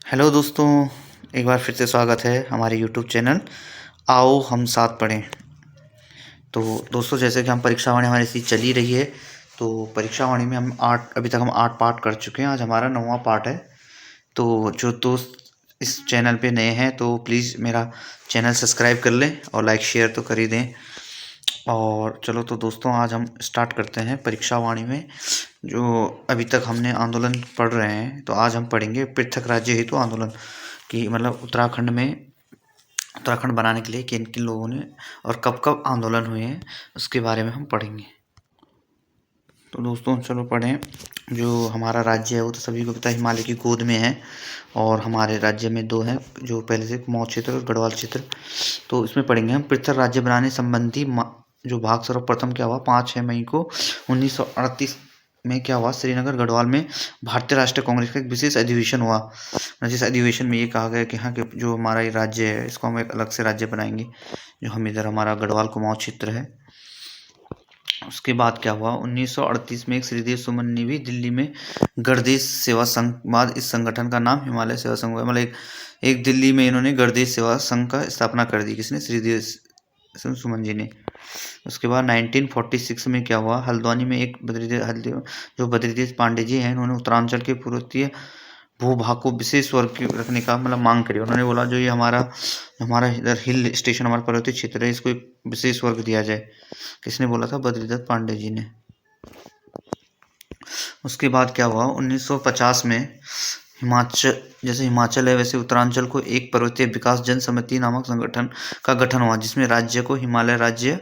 Hello दोस्तों, एक बार फिर से स्वागत है हमारे यूट्यूब चैनल आओ हम साथ पढ़ें। तो दोस्तों, जैसे कि हम परीक्षा वाणी हमारी सीरीज चली रही है, तो परीक्षा वाणी में अभी तक हम 8 पार्ट कर चुके हैं। आज हमारा 9वां पार्ट है। तो जो दोस्त इस चैनल पे नए हैं तो प्लीज़ मेरा चैनल सब्सक्राइब कर लें और लाइक शेयर तो कर ही दें। और चलो तो दोस्तों, आज हम स्टार्ट करते हैं परीक्षा वाणी में। जो अभी तक हमने आंदोलन पढ़ रहे हैं, तो आज हम पढ़ेंगे पृथक राज्य हेतु आंदोलन की, मतलब उत्तराखंड बनाने के लिए किन किन लोगों ने और कब कब आंदोलन हुए हैं, उसके बारे में हम पढ़ेंगे। तो दोस्तों चलो पढ़ें। जो हमारा राज्य है वो तो सभी को पता है, हिमालय की गोद में है। और हमारे राज्य में दो हैं, जो पहले से कुमाऊं क्षेत्र और गढ़वाल क्षेत्र। तो इसमें पढ़ेंगे हम पृथक राज्य बनाने संबंधी जो भाग सर्वप्रथम क्या हुआ 5-6 मई को 1938 में क्या हुआ, श्रीनगर गढ़वाल में भारतीय राष्ट्रीय कांग्रेस का एक विशेष अधिवेशन हुआ। जिस अधिवेशन में ये कहा गया कि हाँ, कि जो हमारा ये राज्य है इसको हम एक अलग से राज्य बनाएंगे, जो हम इधर हमारा गढ़वाल कुमाऊं क्षेत्र है। उसके बाद क्या हुआ, 1938 में एक श्रीदेव सुमन ने भी दिल्ली में गणदेश सेवा संघ, बाद इस संगठन का नाम हिमालय सेवा संघ हुआ। मतलब एक दिल्ली में इन्होंने गणदेश सेवा संघ का स्थापना कर दी। किसने? श्रीदेव सुमन जी ने। उसके बाद 1946 में क्या हुआ, हल्द्वानी में एक जो बद्रीदेव पांडे जी हैं, उन्होंने उत्तरांचल के पूर्वोत्तर भूभाग को विशेष वर्ग रखने का मतलब मांग करी। उन्होंने बोला जो ये हमारा हमारा इधर हिल स्टेशन, हमारा पर्वतीय क्षेत्र है, इसको एक विशेष वर्ग दिया जाए। किसने बोला था? बद्रीदत्त पांडे जी ने। उसके बाद क्या हुआ, 1950 में हिमाचल, जैसे हिमाचल है वैसे उत्तरांचल को एक पर्वतीय विकास जन समिति नामक संगठन का गठन हुआ, जिसमें राज्य को हिमालय राज्य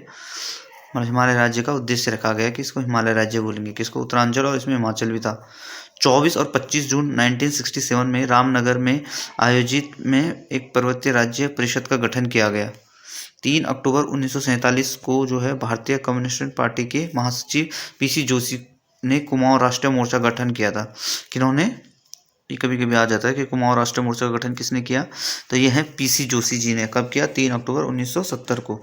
का उद्देश्य रखा गया कि इसको हिमालय राज्य बोलेंगे, किसको? उत्तरांचल, और इसमें हिमाचल भी था। 24 और 25 जून 1967 में रामनगर में आयोजित में एक पर्वतीय राज्य परिषद का गठन किया गया। 3 अक्टूबर 1947 को जो है भारतीय कम्युनिस्ट पार्टी के महासचिव पीसी जोशी ने कुमाऊं राष्ट्रीय मोर्चा गठन किया था। किन्होंने? ये कभी कभी आ जाता है कि कुमाऊं राष्ट्रीय मोर्चा का गठन किसने किया, तो ये है पीसी जोशी जी ने। कब किया? 3 अक्टूबर 1970 को।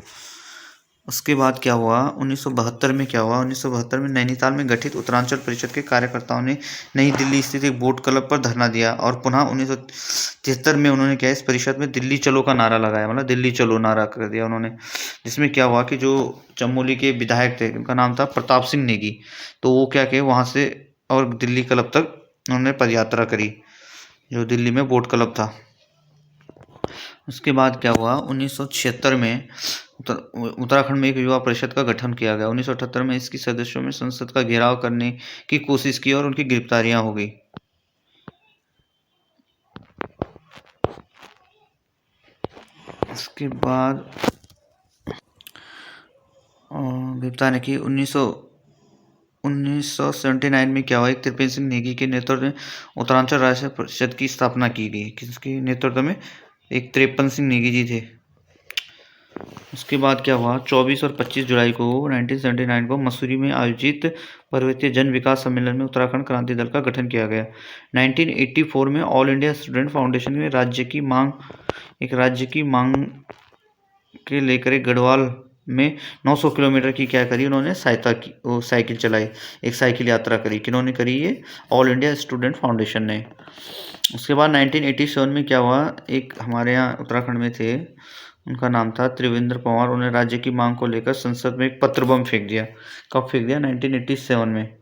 उसके बाद क्या हुआ, 1972 में क्या हुआ, 1972 में नैनीताल में गठित उत्तरांचल परिषद के कार्यकर्ताओं ने नई दिल्ली स्थित एक बोट क्लब पर धरना दिया। और पुनः 1973 में उन्होंने क्या, इस परिषद में दिल्ली चलो का नारा लगाया, मतलब दिल्ली चलो नारा कर दिया उन्होंने। जिसमें क्या हुआ कि जो चमोली के विधायक थे, उनका नाम था प्रताप सिंह नेगी, तो वो क्या किए, वहाँ से और दिल्ली क्लब तक उन्होंने पदयात्रा करी, जो दिल्ली में बोट क्लब था। उसके बाद क्या हुआ, 1976 में उत्तराखंड में एक युवा परिषद का गठन किया गया। 1978 में इसकी सदस्यों में संसद का घेराव करने की कोशिश की और उनकी गिरफ्तारियां हो गई। उसके बाद गिरफ्तारी की 1979 में क्या हुआ, एक त्रिपेंद्र सिंह नेगी के नेतृत्व में उत्तरांचल राष्ट्रीय परिषद की स्थापना की गई। किसके नेतृत्व में? एक त्रिपेंद्र सिंह नेगी जी थे। उसके बाद क्या हुआ, 24 और 25 जुलाई को 1979 को मसूरी में आयोजित पर्वतीय जन विकास सम्मेलन में उत्तराखंड क्रांति दल का गठन किया गया। 1984 में ऑल इंडिया स्टूडेंट फाउंडेशन ने राज्य की मांग के लेकर एक गढ़वाल में 900 किलोमीटर की क्या करी, उन्होंने सहायता की, वो साइकिल चलाई, एक साइकिल यात्रा करी। किन्होंने करी? ये ऑल इंडिया स्टूडेंट फाउंडेशन ने। उसके बाद 1987 में क्या हुआ, एक हमारे यहाँ उत्तराखंड में थे, उनका नाम था त्रिवेंद्र पंवार। उन्होंने राज्य की मांग को लेकर संसद में एक पत्र बम फेंक दिया। कब फेंक दिया? 1987 में।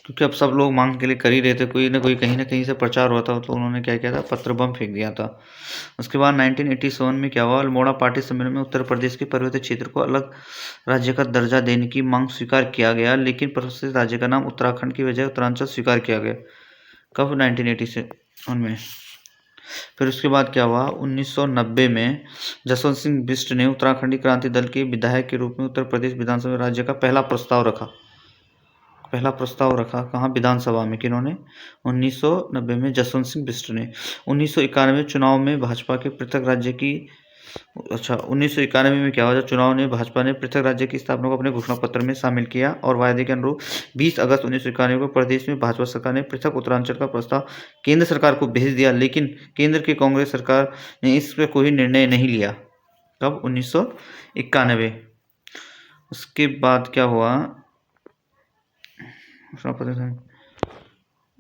क्योंकि अब सब लोग मांग के लिए कर ही रहे थे, कोई ना कोई कहीं ना कहीं से प्रचार हुआ था, तो उन्होंने क्या किया था, पत्र बम फेंक दिया था। उसके बाद 1987 में क्या हुआ, अल्मोड़ा पार्टी सम्मेलन में उत्तर प्रदेश के पर्वतीय क्षेत्र को अलग राज्य का दर्जा देने की मांग स्वीकार किया गया, लेकिन प्रस्तावित राज्य का नाम उत्तराखंड की बजाय उत्तरांचल स्वीकार किया गया। कब? 1987 में। फिर उसके बाद क्या हुआ, 1990 में जसवंत सिंह बिष्ट ने उत्तराखंडी क्रांति दल के विधायक के रूप में उत्तर प्रदेश विधानसभा में राज्य का पहला प्रस्ताव रखा। कहाँ? विधानसभा में। किन्होंने? 1990 में जसवंत सिंह बिष्ट ने। 1991 चुनाव में भाजपा के पृथक राज्य की 1991 में क्या हुआ, जब चुनाव ने भाजपा ने पृथक राज्य की स्थापना को अपने घोषणा पत्र में शामिल किया और वायदे के अनुरूप 20 अगस्त 1991 को प्रदेश में भाजपा सरकार ने पृथक उत्तरांचल का प्रस्ताव केंद्र सरकार को भेज दिया, लेकिन केंद्र की कांग्रेस सरकार ने इस पर कोई निर्णय नहीं लिया। कब? 1991। उसके बाद क्या हुआ,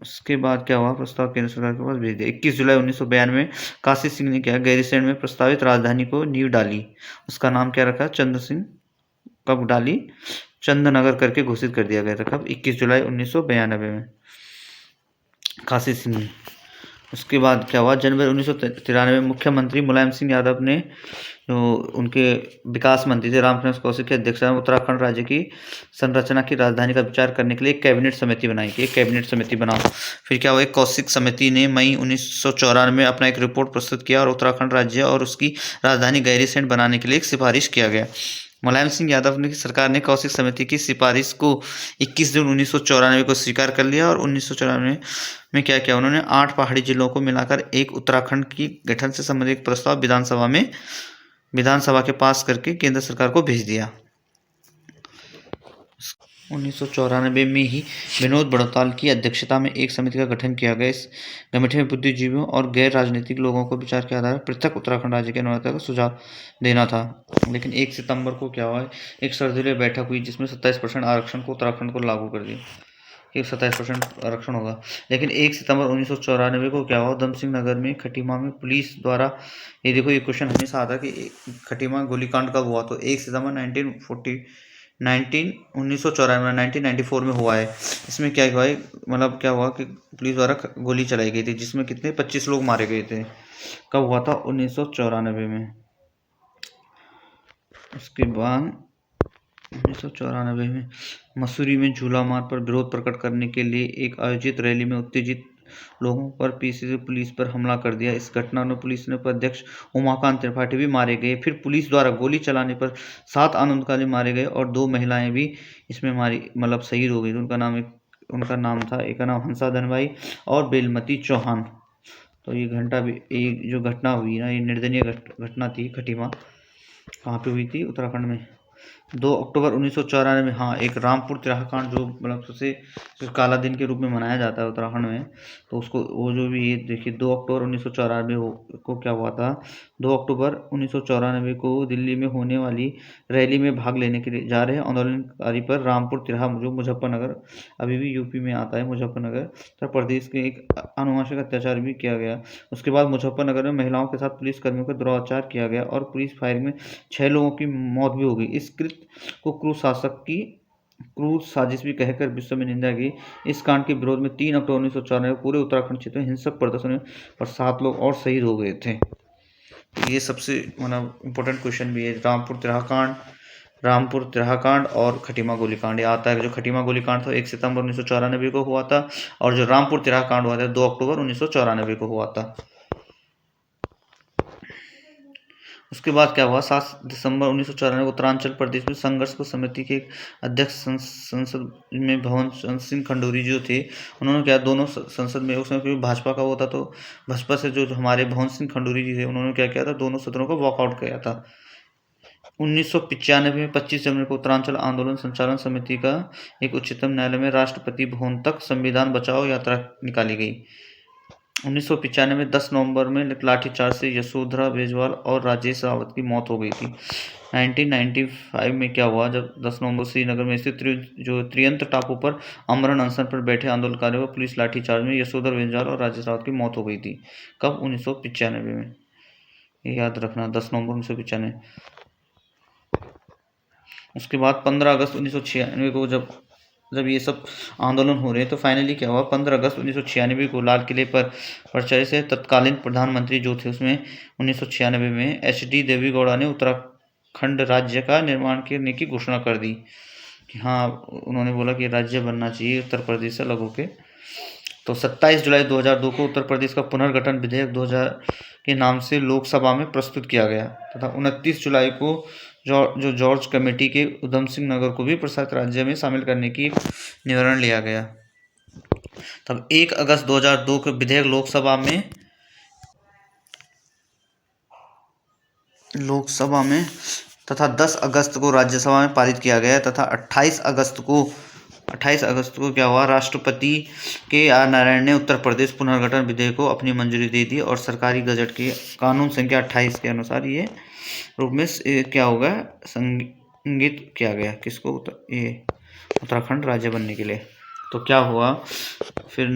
उसके बाद क्या हुआ, प्रस्ताव केंद्र सरकार के पास भेज दिया। 21 जुलाई 1992 में काशी सिंह ने क्या गैरीसैंण में प्रस्तावित राजधानी को नींव डाली। उसका नाम क्या रखा, चंद्र सिंह। कब डाली, चंदनगर करके घोषित कर दिया गया था। कब, 21 जुलाई 1992 में काशी सिंह ने। उसके बाद क्या हुआ, जनवरी 1993 में मुख्यमंत्री मुलायम सिंह यादव ने, जो उनके विकास मंत्री थे रामकृष्ण कौशिक की अध्यक्षता में उत्तराखंड राज्य की संरचना की राजधानी का विचार करने के लिए एक कैबिनेट समिति बनाई कि एक कैबिनेट समिति बनाओ। फिर क्या हुआ, एक कौशिक समिति ने मई 1994 में अपना एक रिपोर्ट प्रस्तुत किया और उत्तराखंड राज्य और उसकी राजधानी गैरीसैंण बनाने के लिए एक सिफारिश किया गया। मुलायम सिंह यादव ने सरकार ने कौशिक समिति की सिफारिश को 21 जून 1994 को स्वीकार कर लिया और 1994 में क्या किया, उन्होंने 8 पहाड़ी जिलों को मिलाकर एक उत्तराखंड की गठन से संबंधित एक प्रस्ताव विधानसभा के पास करके केंद्र सरकार को भेज दिया। 1994 में ही विनोद बड़ौताल की अध्यक्षता में एक समिति का गठन किया गया। इस कमेटी में बुद्धिजीवियों और गैर राजनीतिक लोगों को विचार के आधार पर पृथक उत्तराखंड राज्य की अनिवार्यता का सुझाव देना था। लेकिन 1 सितंबर को क्या हुआ, एक सर्वदलीय बैठक हुई जिसमें 27% आरक्षण को उत्तराखंड को लागू कर दिया। 27% आरक्षण होगा। लेकिन 1 सितंबर 1994 को क्या हुआ, उधम सिंह नगर में खटीमा में पुलिस द्वारा, ये देखो ये क्वेश्चन हमेशा आता है कि खटीमा गोलीकांड कब हुआ, तो 1 सितंबर 1994 में हुआ है। इसमें क्या हुआ है, मतलब क्या हुआ कि पुलिस द्वारा गोली चलाई गई थी जिसमें कितने 25 लोग मारे गए थे। कब हुआ था, 1994 में। उसके बाद 1994 में मसूरी में झूला मार्ग पर विरोध प्रकट करने के लिए एक आयोजित रैली में उत्तेजित लोगों पर पीसीसी पुलिस पर हमला कर दिया। इस घटना में पुलिस ने उपाध्यक्ष उमाकांत त्रिपाठी भी मारे गए। फिर पुलिस द्वारा गोली चलाने पर 7 आंदोलनकारी मारे गए और 2 महिलाएं भी इसमें मारी, मतलब शहीद हो गई। उनका नाम था, एक का नाम हंसा धनवाई और बेलमती चौहान। तो ये जो घटना हुई ना, ये निर्दयनीय घटना थी। खटीमा कहाँ पे हुई थी, उत्तराखंड में। 2 अक्टूबर 1994 में, हाँ, एक रामपुर तिराहा कांड जो मतलब सबसे काला दिन के रूप में मनाया जाता है उत्तराखंड में, तो उसको वो जो भी ये देखिए 2 अक्टूबर 1994 को क्या हुआ था, 2 अक्टूबर 1994 को दिल्ली में होने वाली रैली में भाग लेने के लिए जा रहे आंदोलनकारी पर रामपुर तिराहा जो मुजफ्फरनगर अभी भी यूपी में आता है, मुजफ्फरनगर उत्तर प्रदेश के एक अनुवांशिक अत्याचार भी किया गया। उसके बाद मुजफ्फरनगर में महिलाओं के साथ पुलिस कर्मियों का दुराचार किया गया और पुलिस फायरिंग में 6 लोगों की मौत भी हो गई। इस कृत्य को क्रूर शासक की क्रूर साजिश भी कहकर विश्व में निंदा की। इस कांड के विरोध में 3 अक्टूबर 1994 पूरे उत्तराखंड क्षेत्र में हिंसक प्रदर्शन हुए और 7 लोग और शहीद हो गए थे। ये सबसे मतलब इम्पोर्टेंट क्वेश्चन भी है। रामपुर तिराहा कांड और खटीमा गोलीकांड ये आता है। जो खटीमा गोलीकांड था 1 सितंबर 1994 को हुआ था और जो रामपुर तिराहा कांड हुआ था 2 अक्टूबर 1994 को हुआ था। उसके बाद क्या हुआ, 7 दिसंबर 1994 को उत्तरांचल प्रदेश में संघर्ष को समिति के अध्यक्ष संसद में भवन सिंह खंडूरी जो थे, उन्होंने क्या दोनों संसद में, उस समय क्योंकि भाजपा का वो था तो भाजपा से जो हमारे भवन सिंह खंडूरी जी थे, उन्होंने क्या किया था, दोनों सदनों को वॉकआउट किया था। 1995 में 25 जनवरी को उत्तरांचल आंदोलन संचालन समिति का एक उच्चतम न्यायालय में राष्ट्रपति भवन तक संविधान बचाओ यात्रा निकाली गई। 1995 में 10 नवंबर में लाठीचार्ज से यशोधरा बेजवाल और राजेश रावत की मौत हो गई थी। 1995 में क्या हुआ, जब 10 नवंबर श्रीनगर में स्थित जो त्रियंत टापू पर आमरण अनशन पर बैठे आंदोलनकारियों को पुलिस लाठीचार्ज में यशोधरा बेजवाल और राजेश रावत की मौत हो गई थी। कब, 1995 में। ये याद रखना, 10 नवंबर 1995। उसके बाद 15 अगस्त 1996 को जब ये सब आंदोलन हो रहे हैं तो फाइनली क्या हुआ, 15 अगस्त 1996 को लाल किले पर परिचय से तत्कालीन प्रधानमंत्री जो थे उसमें 1996 में HD देवेगौड़ा ने उत्तराखंड राज्य का निर्माण करने की घोषणा कर दी कि हाँ, उन्होंने बोला कि राज्य बनना चाहिए उत्तर प्रदेश से अलग होकर। तो 27 जुलाई 2002 को उत्तर प्रदेश का पुनर्गठन विधेयक 2000 के नाम से लोकसभा में प्रस्तुत किया गया तथा 29 जुलाई को जो जॉर्ज कमेटी के उधम सिंह नगर को भी प्रशासित राज्य में शामिल करने की निर्णय लिया गया। तब 1 अगस्त 2002 को विधेयक लोकसभा में तथा 10 अगस्त को राज्यसभा में पारित किया गया तथा 28 अगस्त को क्या हुआ, राष्ट्रपति के आर नारायण ने उत्तर प्रदेश पुनर्गठन विधेयक को अपनी मंजूरी दे दी और सरकारी गजट के कानून संख्या 28 के अनुसार ये रूप में क्या होगा, संगित किया गया किसको, ये उत्तराखंड राज्य बनने के लिए। तो क्या हुआ, फिर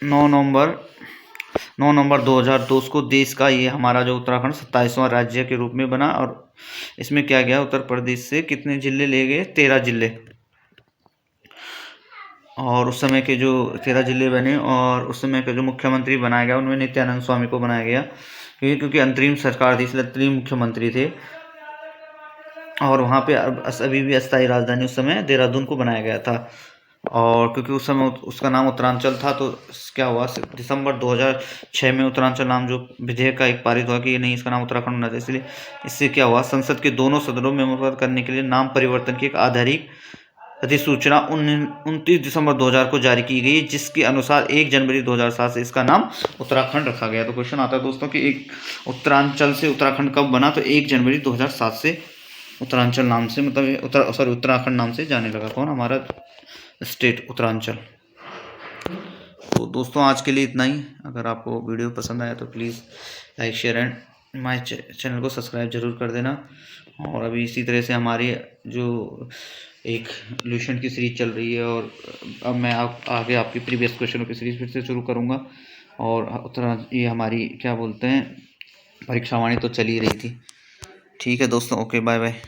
9 नवंबर 2002 को देश का ये हमारा जो उत्तराखंड 27वां राज्य के रूप में बना। और इसमें क्या गया, उत्तर प्रदेश से कितने जिले ले गए, 13 जिले। और उस समय के जो 13 जिले बने और उस समय का जो मुख्यमंत्री बनाया गया उनमें नित्यानंद स्वामी को बनाया गया, क्योंकि अंतरिम सरकार थी इसलिए अंतरिम मुख्यमंत्री थे। और वहाँ पे अभी भी अस्थायी राजधानी उस समय देहरादून को बनाया गया था। और क्योंकि उस समय उसका नाम उत्तरांचल था, तो क्या हुआ, दिसंबर 2006 में उत्तरांचल नाम जो विधेयक का एक पारित हुआ कि नहीं, इसका नाम उत्तराखंड होना चाहिए। इसलिए इससे क्या हुआ, संसद के दोनों सदनों में मत करने के लिए नाम परिवर्तन की एक आधिकारिक अधिसूचना 29 दिसंबर 2000 को जारी की गई, जिसके अनुसार 1 जनवरी 2007 से इसका नाम उत्तराखंड रखा गया। तो क्वेश्चन आता है दोस्तों कि एक उत्तरांचल से उत्तराखंड कब बना, तो 1 जनवरी 2007 से उत्तरांचल नाम से, मतलब उत्तराखंड नाम से जाने लगा। कौन, हमारा स्टेट उत्तरांचल। तो दोस्तों आज के लिए इतना ही। अगर आपको वीडियो पसंद आया तो please like share and my channel को सब्सक्राइब जरूर कर देना। और अभी इसी तरह से हमारी जो एक लुसेंट की सीरीज चल रही है, और अब मैं आगे आपकी प्रीवियस क्वेश्चनों की सीरीज फिर से शुरू करूँगा। और ये हमारी क्या बोलते हैं, परीक्षा वाणी तो चल ही रही थी। ठीक है दोस्तों, ओके, बाय बाय।